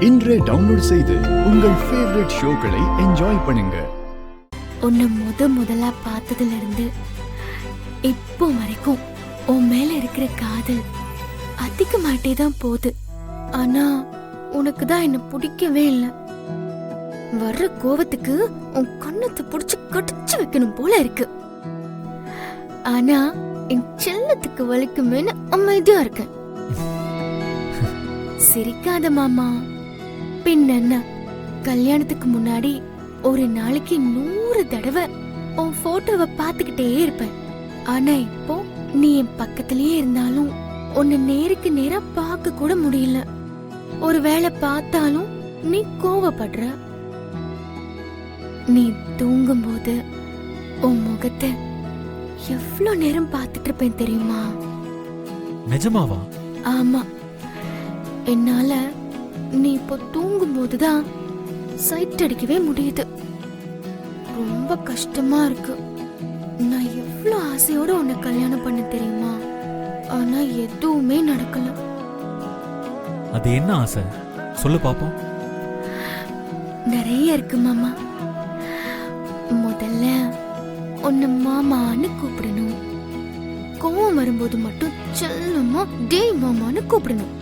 இன்றே டவுன்லோட் செய்து உங்கள் ஃபேவரட் ஷோக்களை என்ஜாய் பண்ணுங்க. உன்னை முதலா பார்த்ததுல இருந்து இப்போ வரைக்கும் உன் மேல இருக்கிற காதல் அதிகமாயிட்டே தான் போகுது. ஆனா உனக்கு தான் என்ன பிடிக்கவே இல்லை. வர்ற கோவத்துக்கு உன் கண்ணத்தை புடிச்சு கடிச்சு வைக்கணும் போல இருக்கு. ஆனா என் செல்லத்துக்கு வலிக்குமேன்னு அமைதியா இருக்கேன். சிரிக்காத மாமா. பின்ன கல்யாணத்துக்கு முன்னாடி ஒரு நாளைக்கு 100 தடவை உன் போட்டோவை பார்த்துக்கிட்டே இருப்பேன். ஆனா இப்போ நீ என் பக்கத்திலேயே இருந்தாலும் உன்னை நேருக்கு நேரா பார்க்க கூட முடியல. ஒருவேளை பார்த்தாலும் நீ கோவப்படுற. நீ தூங்கும் போது உன் முகத்தை எவ்வளவு நேரம் பார்த்துட்டு இருப்பேன் தெரியுமா? நிஜமாவா? ஆமா. என்னால நீ இப்போ தூங்கும் போதுதான் சைட் அடிக்கவே முடியுது. ரொம்ப கஷ்டமா இருக்கு. நான் எவ்வளவு ஆசையோட உன்னை கல்யாணம் பண்ண தெரியுமா? ஆனா எதுவுமே நடக்கல. அது என்ன ஆசை சொல்லு பாப்போம். நிறைய இருக்கு மாமா. முதல்ல உன்னை மாமான்னு கூப்பிடணும். கோவம் வரும்போது மட்டும் செல்லமா டேய் மாமான்னு கூப்பிடணும்.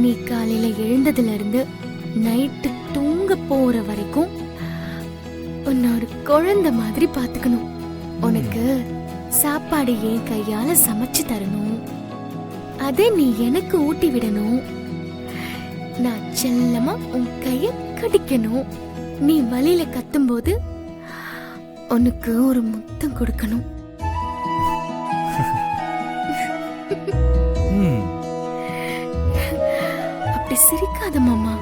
நீ காலையில எழுந்ததுல இருந்து நைட்டு தூங்க போற வரைக்கும் உன்னை ஒரு குழந்தை மாதிரி பாத்துக்கணும். உனக்கு சாப்பாடு என் கையால சமைச்சு தரணும். அதை நீ எனக்கு ஊட்டி விடணும். நான் செல்லமா உன் கைய கடிக்கணும். நீ வலியில கத்தும் போது உனக்கு ஒரு முத்தம் கொடுக்கணும். அப்படி சிரிக்காத மாமா,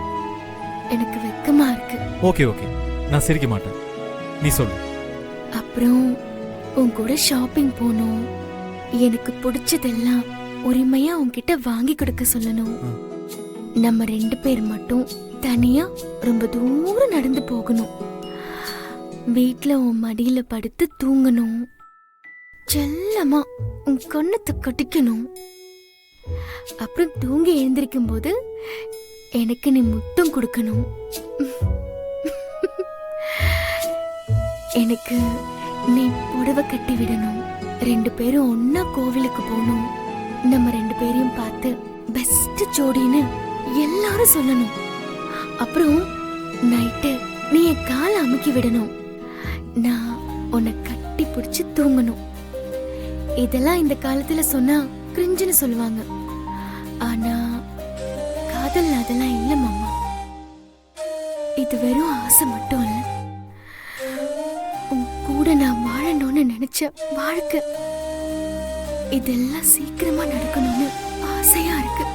எனக்கு வெக்கமா இருக்கு. ஓகே ஓகே, நான் சிரிக்க மாட்டேன், நீ சொல்லு. அப்புறம் உன் கூட ஷாப்பிங் போகணும். எனக்கு பிடிச்சதெல்லாம் உரிமையா உன்கிட்ட வாங்கி கொடுக்க சொல்லணும். நம்ம 2 பேர் மட்டும் தனியா ரொம்ப தூரம் நடந்து போகணும். வீட்ல உன் மடியில படுத்து தூங்கணும். செல்லமா உன் கண்ணத்தை கட்டிக்கணும். அப்புறம் தூங்கி எழுந்திருக்கும் போது எனக்கு நீ முத்தம் கொடுக்கணும். எனக்கு நீ புடவை கட்டி விடணும். 2 பேரும் ஒன்னா கோவிலுக்கு போகணும். நம்ம 2 பேரையும் பார்த்து பெஸ்ட் ஜோடின்னு எல்லாரும் சொல்லணும். அப்புறம் நைட்டு நீ என் காலை அமுக்கி விடணும். நான் உன்னை கட்டி பிடிச்சு தூங்கணும். இதெல்லாம் இந்த காலத்துல சொன்னா கிரிஞ்சுன்னு சொல்லுவாங்க. ஆனா காதல் அதெல்லாம் இல்ல மாமா. இது வெறும் ஆசை மட்டும் இல்ல. உன் கூட நான் வாழணும்னு நினைச்ச வாழ்க்கை. இதெல்லாம் சீக்கிரமா நடக்கணும்னு ஆசையா இருக்கு.